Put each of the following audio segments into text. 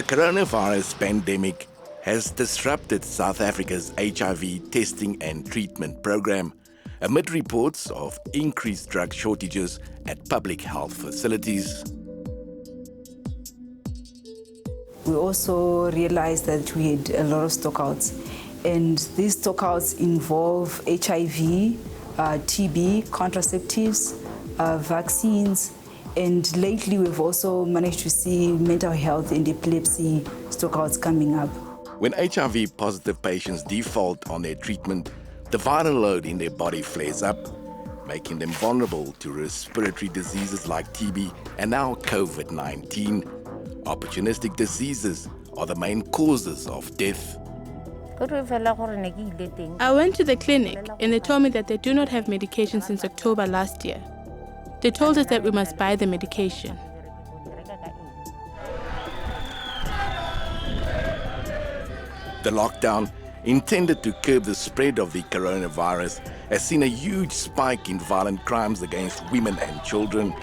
The coronavirus pandemic has disrupted South Africa's HIV testing and treatment program amid reports of increased drug shortages at public health facilities. We also realized that we had a lot of stockouts, and these stockouts involve HIV, TB, contraceptives, vaccines, and lately we've also managed to see mental health and epilepsy stockouts coming up. When HIV positive patients default on their treatment, the viral load in their body flares up, making them vulnerable to respiratory diseases like TB and now Covid-19. Opportunistic diseases are the main causes of death. I went to the clinic and they told me that they do not have medication since October last year. They told us that we must buy the medication. The lockdown, intended to curb the spread of the coronavirus, has seen a huge spike in violent crimes against women and children.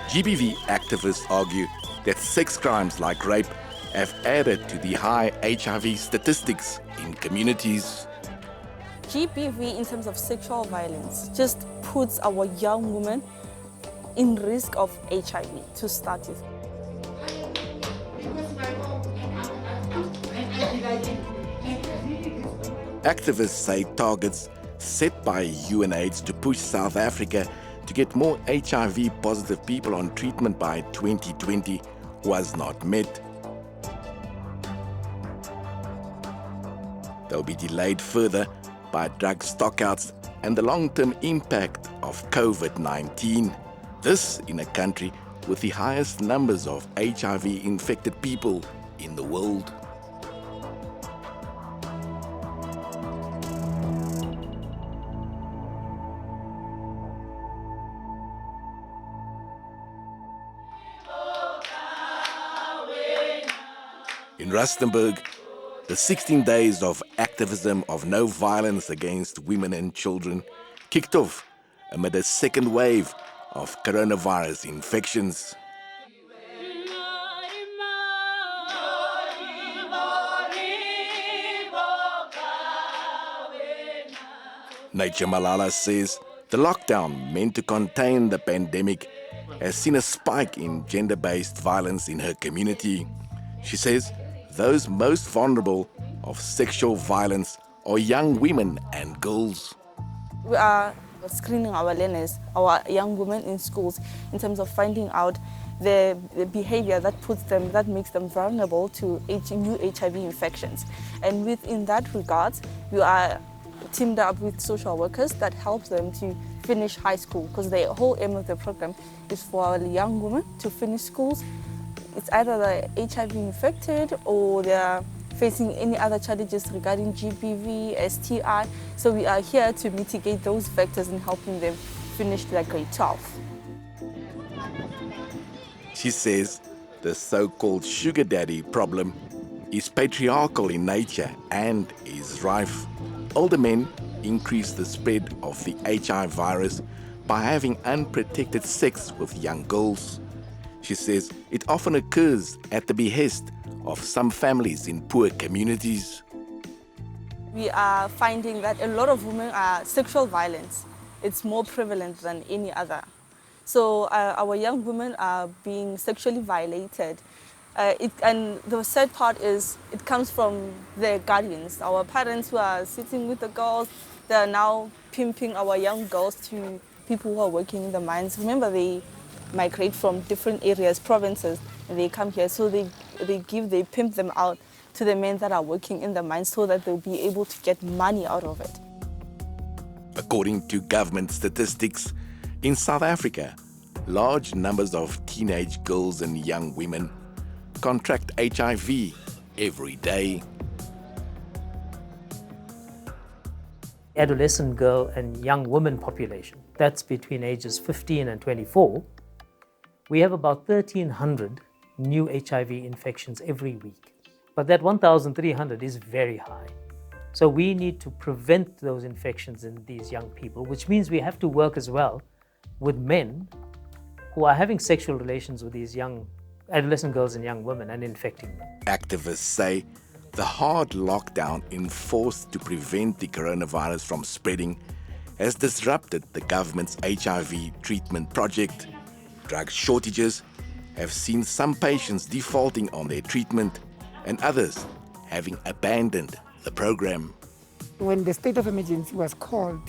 GBV activists argue that sex crimes like rape have added to the high HIV statistics in communities. GBV, in terms of sexual violence, just puts our young women in risk of HIV to start with. Activists say targets set by UNAIDS to push South Africa to get more HIV-positive people on treatment by 2020 was not met. They'll be delayed further by drug stockouts and the long-term impact of COVID-19. This in a country with the highest numbers of HIV-infected people in the world. In Rustenburg, the 16 days of activism of no violence against women and children kicked off amid a second wave of coronavirus infections. Nature Malala says the lockdown meant to contain the pandemic has seen a spike in gender-based violence in her community. She says those most vulnerable of sexual violence are young women and girls. We are screening our learners, our young women in schools, in terms of finding out the behavior that makes them vulnerable to new HIV infections. And within that regard, we are teamed up with social workers that help them to finish high school, because the whole aim of the program is for our young women to finish schools. It's either they're HIV infected or they're facing any other challenges regarding GBV, STI. So we are here to mitigate those factors and helping them finish their grade 12. She says the so-called sugar daddy problem is patriarchal in nature and is rife. Older men increase the spread of the HIV virus by having unprotected sex with young girls. She says it often occurs at the behest of some families in poor communities. We are finding that a lot of women are sexual violence. It's more prevalent than any other. So our young women are being sexually violated. And the sad part is it comes from their guardians, our parents who are sitting with the girls. They are now pimping our young girls to people who are working in the mines. Remember, they migrate from different areas, provinces, and they come here. So they pimp them out to the men that are working in the mines so that they'll be able to get money out of it. According to government statistics, in South Africa, large numbers of teenage girls and young women contract HIV every day. Adolescent girl and young woman population, that's between ages 15 and 24, we have about 1,300 new HIV infections every week. But that 1,300 is very high. So we need to prevent those infections in these young people, which means we have to work as well with men who are having sexual relations with these young adolescent girls and young women and infecting them. Activists say the hard lockdown enforced to prevent the coronavirus from spreading has disrupted the government's HIV treatment project. Drug shortages have seen some patients defaulting on their treatment and others having abandoned the program. When the state of emergency was called,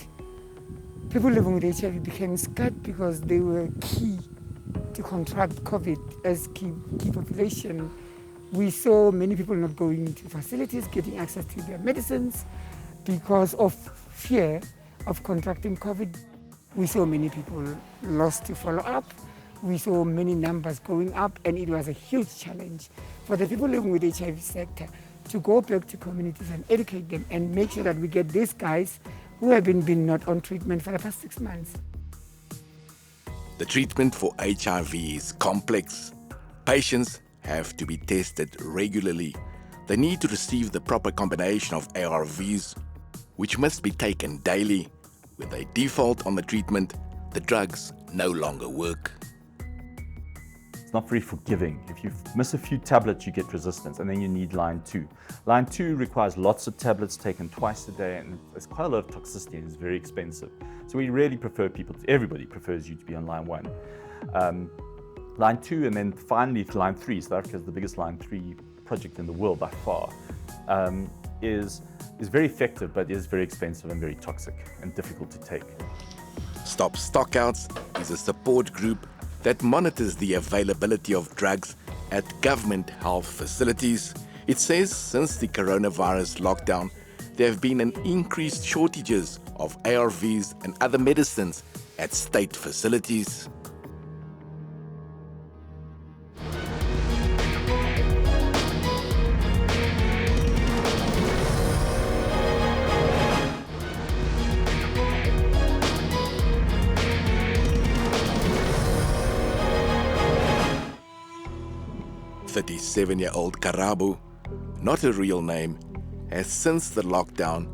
people living with HIV became scared because they were key to contract COVID as key population. We saw many people not going to facilities, getting access to their medicines because of fear of contracting COVID. We saw many people lost to follow-up. We saw many numbers going up, and it was a huge challenge for the people living with HIV sector to go back to communities and educate them and make sure that we get these guys who have been not on treatment for the past 6 months. The treatment for HIV is complex. Patients have to be tested regularly. They need to receive the proper combination of ARVs, which must be taken daily. When they default on the treatment, the drugs no longer work. It's not very forgiving. If you miss a few tablets, you get resistance, and then you need line 2. Line 2 requires lots of tablets taken twice a day, and there's quite a lot of toxicity, and it's very expensive. So we really prefer everybody prefers you to be on line 1. Line 2, and then finally line 3. South Africa is the biggest line 3 project in the world by far. Is very effective, but is very expensive and very toxic and difficult to take. Stop Stockouts is a support group that monitors the availability of drugs at government health facilities. It says since the coronavirus lockdown, there have been an increased shortages of ARVs and other medicines at state facilities. "37-year-old Karabu, not a real name, has since the lockdown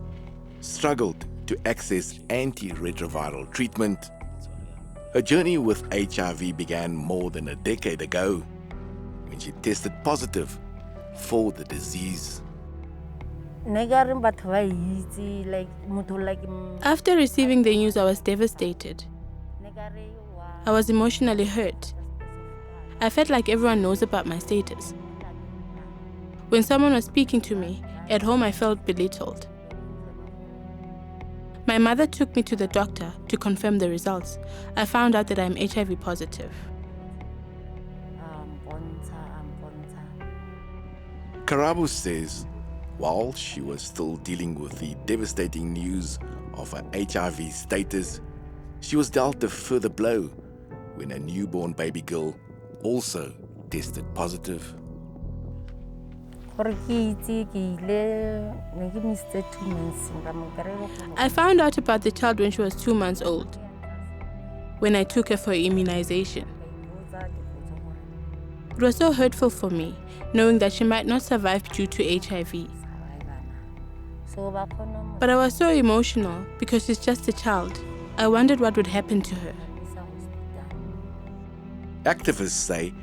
struggled to access antiretroviral treatment. Her journey with HIV began more than a decade ago when she tested positive for the disease. After receiving the news, I was devastated. I was emotionally hurt. I felt like everyone knows about my status. When someone was speaking to me, at home I felt belittled. My mother took me to the doctor to confirm the results. I found out that I'm HIV positive. Karabu says while she was still dealing with the devastating news of her HIV status, she was dealt a further blow when a newborn baby girl also tested positive. I found out about the child when she was 2 months old, when I took her for immunization. It was so hurtful for me, knowing that she might not survive due to HIV. But I was so emotional because she's just a child. I wondered what would happen to her. Activists say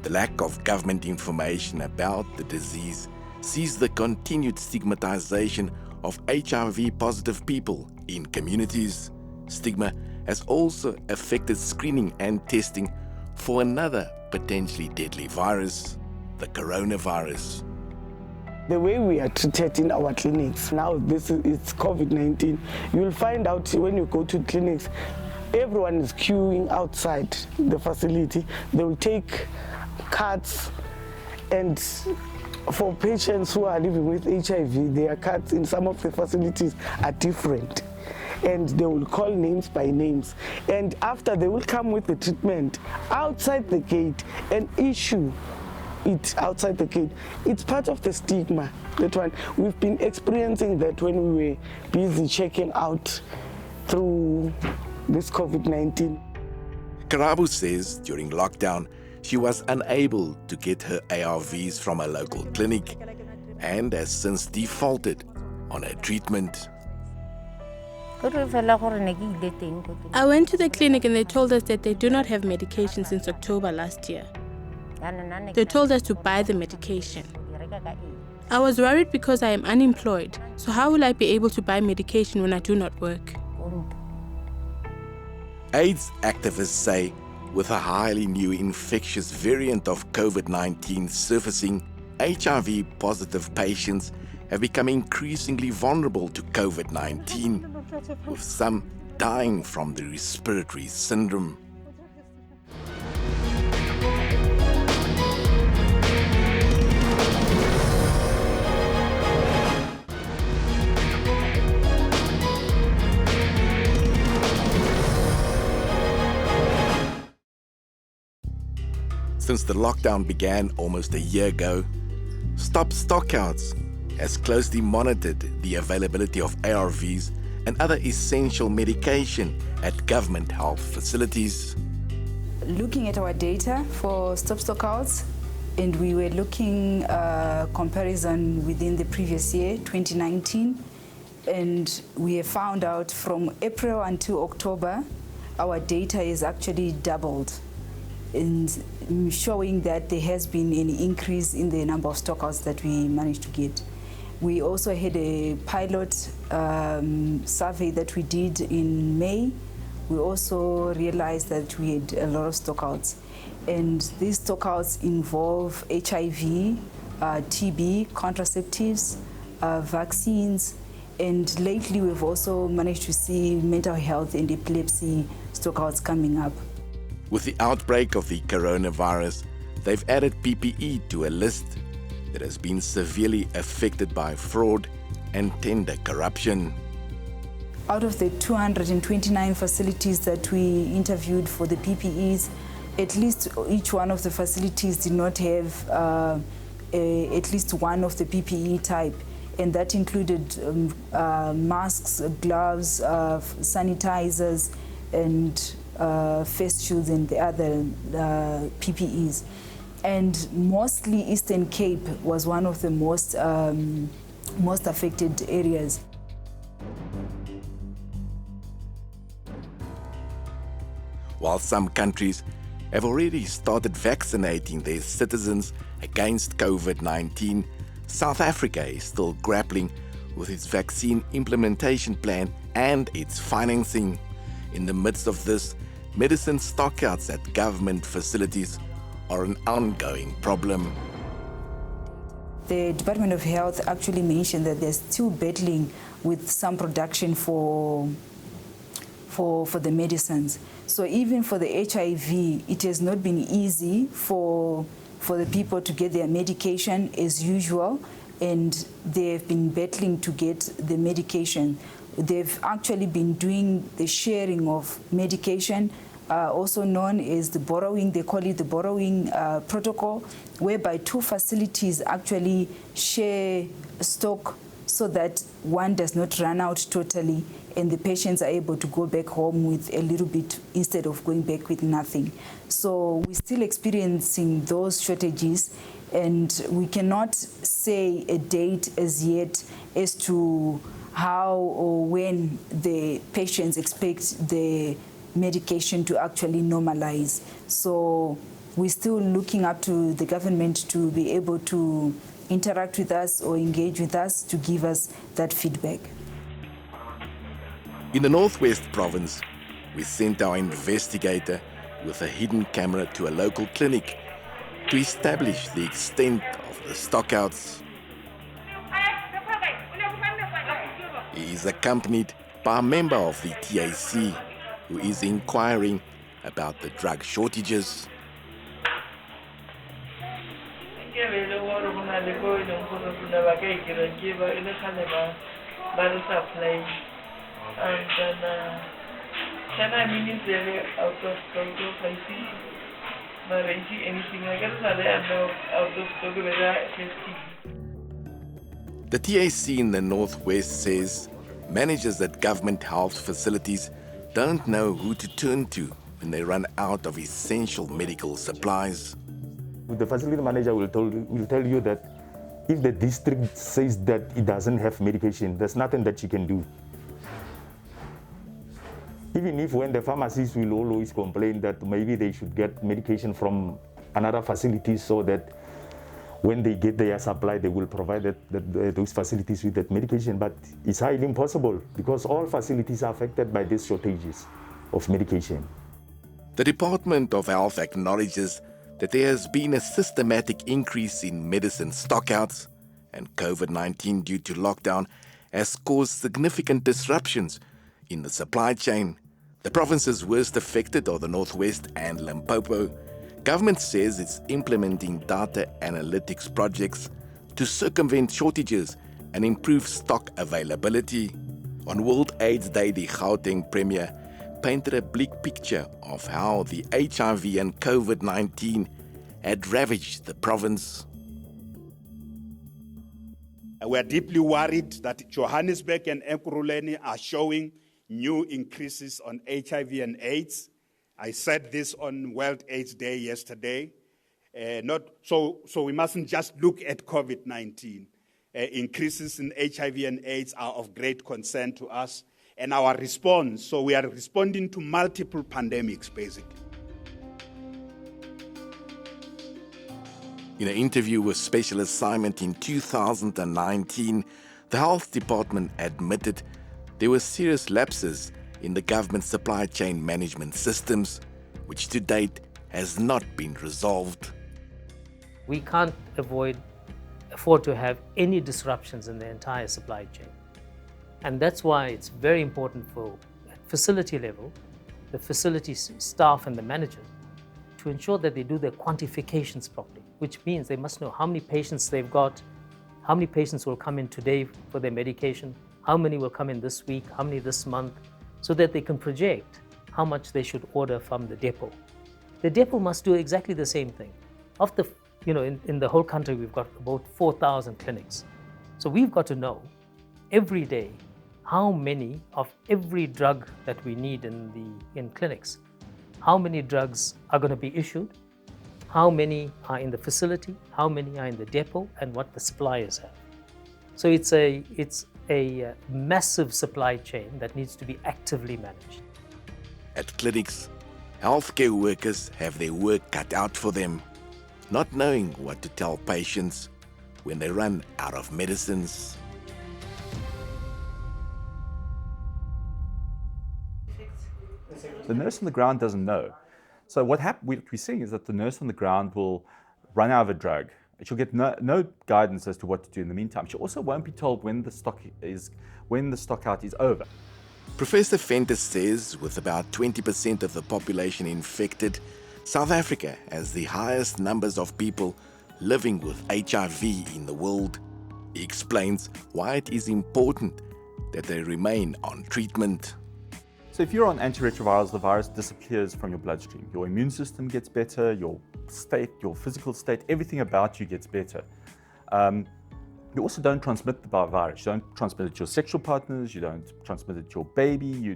the lack of government information about the disease sees the continued stigmatization of HIV-positive people in communities. Stigma has also affected screening and testing for another potentially deadly virus, the coronavirus. The way we are treated in our clinics, now it's COVID-19, you'll find out when you go to clinics, everyone is queuing outside the facility. They will take cards, and for patients who are living with HIV, their cards in some of the facilities are different. And they will call names by names. And after, they will come with the treatment outside the gate and issue it outside the gate. It's part of the stigma, that one. We've been experiencing that when we were busy checking out through this COVID-19. Karabu says during lockdown, she was unable to get her ARVs from a local clinic and has since defaulted on her treatment. I went to the clinic and they told us that they do not have medication since October last year. They told us to buy the medication. I was worried because I am unemployed, so how will I be able to buy medication when I do not work? AIDS activists say with a highly new infectious variant of COVID-19 surfacing, HIV-positive patients have become increasingly vulnerable to COVID-19, with some dying from the respiratory syndrome. Since the lockdown began almost a year ago, Stop Stockouts has closely monitored the availability of ARVs and other essential medication at government health facilities. Looking at our data for Stop Stockouts, and we were looking comparison within the previous year, 2019, and we have found out from April until October, our data is actually doubled, and showing that there has been an increase in the number of stockouts that we managed to get. We also had a pilot survey that we did in May. We also realized that we had a lot of stockouts. And these stockouts involve HIV, TB, contraceptives, vaccines, and lately we've also managed to see mental health and epilepsy stockouts coming up. With the outbreak of the coronavirus, they've added PPE to a list that has been severely affected by fraud and tender corruption. Out of the 229 facilities that we interviewed for the PPEs, at least each one of the facilities did not have at least one of the PPE type, and that included masks, gloves, sanitizers, and face shields and the other PPEs. And mostly Eastern Cape was one of the most affected areas. While some countries have already started vaccinating their citizens against COVID-19, South Africa is still grappling with its vaccine implementation plan and its financing. In the midst of this, medicine stockouts at government facilities are an ongoing problem. The Department of Health actually mentioned that they're still battling with some production for the medicines. So even for the HIV, it has not been easy for the people to get their medication as usual, and they've been battling to get the medication. They've actually been doing the sharing of medication, also known as the borrowing, they call it the borrowing protocol, whereby two facilities actually share stock so that one does not run out totally and the patients are able to go back home with a little bit instead of going back with nothing. So we're still experiencing those shortages, and we cannot say a date as yet as to how or when the patients expect the medication to actually normalize. So we're still looking up to the government to be able to interact with us or engage with us to give us that feedback. In the Northwest Province, we sent our investigator with a hidden camera to a local clinic to establish the extent of the stockouts. He is accompanied by a member of the TAC who is inquiring about the drug shortages. Can I mean it's really out of stock of I see but I see anything I guess out of stock with The TAC in the Northwest says managers at government health facilities don't know who to turn to when they run out of essential medical supplies. The facility manager will tell you that if the district says that it doesn't have medication, there's nothing that you can do. Even if when the pharmacists will always complain that maybe they should get medication from another facility so that when they get their supply, they will provide those facilities with that medication. But it's highly impossible because all facilities are affected by these shortages of medication. The Department of Health acknowledges that there has been a systematic increase in medicine stockouts, and COVID-19 due to lockdown has caused significant disruptions in the supply chain. The provinces worst affected are the Northwest and Limpopo. Government says it's implementing data analytics projects to circumvent shortages and improve stock availability. On World AIDS Day, the Gauteng Premier painted a bleak picture of how the HIV and COVID-19 had ravaged the province. We are deeply worried that Johannesburg and Ekurhuleni are showing new increases on HIV and AIDS. I said this on World AIDS Day yesterday. So we mustn't just look at COVID-19. Increases in HIV and AIDS are of great concern to us. And our response, so we are responding to multiple pandemics, basically. In an interview with Special Assignment in 2019, the Health Department admitted there were serious lapses in the government supply chain management systems, which to date has not been resolved. We can't afford to have any disruptions in the entire supply chain. And that's why it's very important for, at facility level, the facility staff and the manager to ensure that they do their quantifications properly, which means they must know how many patients they've got, how many patients will come in today for their medication, how many will come in this week, how many this month, so that they can project how much they should order from the depot. The depot must do exactly the same thing. In the whole country, we've got about 4,000 clinics. So we've got to know every day how many of every drug that we need in clinics, how many drugs are going to be issued, how many are in the facility, how many are in the depot, and what the suppliers have. So it's a massive supply chain that needs to be actively managed. At clinics, healthcare workers have their work cut out for them, not knowing what to tell patients when they run out of medicines. The nurse on the ground doesn't know. So what we're seeing is that the nurse on the ground will run out of a drug. She'll get no guidance as to what to do in the meantime. She also won't be told when the stock out is over. Professor Venter says with about 20% of the population infected, South Africa has the highest numbers of people living with HIV in the world. He explains why it is important that they remain on treatment. So if you're on antiretrovirals, the virus disappears from your bloodstream. Your immune system gets better, your state, your physical state, everything about you gets better. You also don't transmit the virus. You don't transmit it to your sexual partners, you don't transmit it to your baby,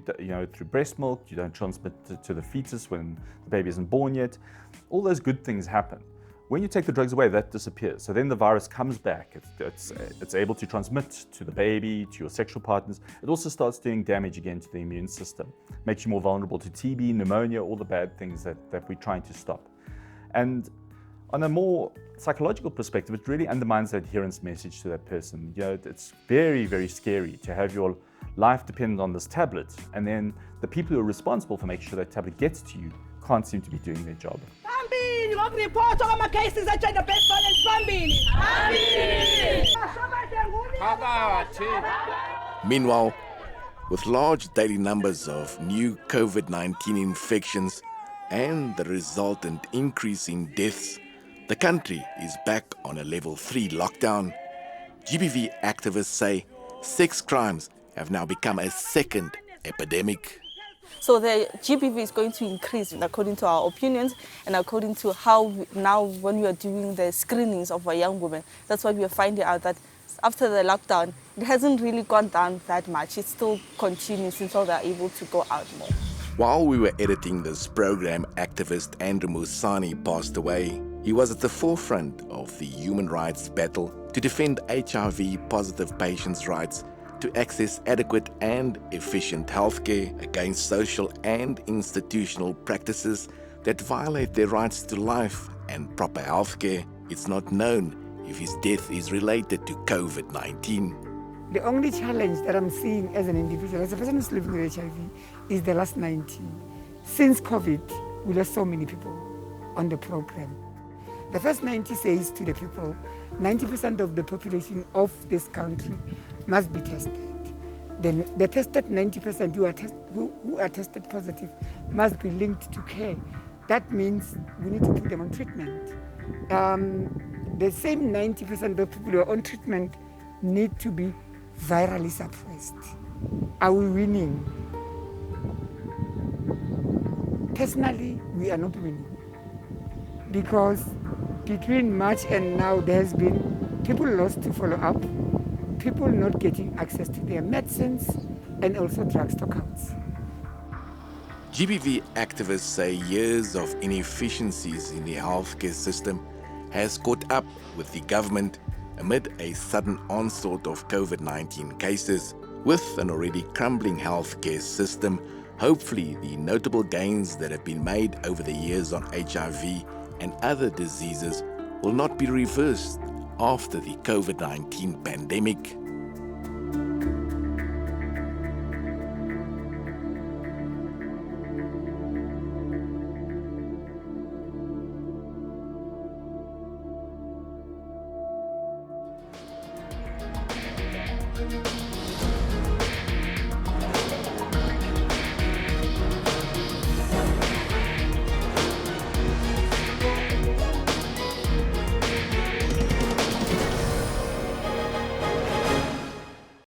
through breast milk, you don't transmit it to the fetus when the baby isn't born yet. All those good things happen. When you take the drugs away, that disappears. So then the virus comes back. It's able to transmit to the baby, to your sexual partners. It also starts doing damage again to the immune system. Makes you more vulnerable to TB, pneumonia, all the bad things that we're trying to stop. And on a more psychological perspective, it really undermines the adherence message to that person. It's very, very scary to have your life dependent on this tablet, and then the people who are responsible for making sure that tablet gets to you can't seem to be doing their job. Meanwhile, with large daily numbers of new COVID-19 infections and the resultant increase in deaths, the country is back on a level 3 lockdown. GBV activists say sex crimes have now become a second epidemic. So the GBV is going to increase according to our opinions and according to how now when we are doing the screenings of our young women, that's why we are finding out that after the lockdown, it hasn't really gone down that much. It still continues until they're able to go out more. While we were editing this program, activist Andrew Musani passed away. He was at the forefront of the human rights battle to defend HIV-positive patients' rights to access adequate and efficient healthcare, against social and institutional practices that violate their rights to life and proper healthcare, it's not known if his death is related to COVID-19. The only challenge that I'm seeing as an individual, as a person who's living with HIV, is the last 90. Since COVID, we lost so many people on the program. The first 90 says to the people, 90% of the population of this country must be tested. Then the tested 90% who are tested positive must be linked to care. That means we need to put them on treatment. The same 90% of people who are on treatment need to be virally suppressed. Are we winning? Personally, we are not winning. Because between March and now, there has been people lost to follow up, people not getting access to their medicines, and also drug stockouts. GBV activists say years of inefficiencies in the healthcare system has caught up with the government amid a sudden onslaught of COVID-19 cases. With an already crumbling healthcare system, hopefully the notable gains that have been made over the years on HIV and other diseases will not be reversed after the COVID-19 pandemic.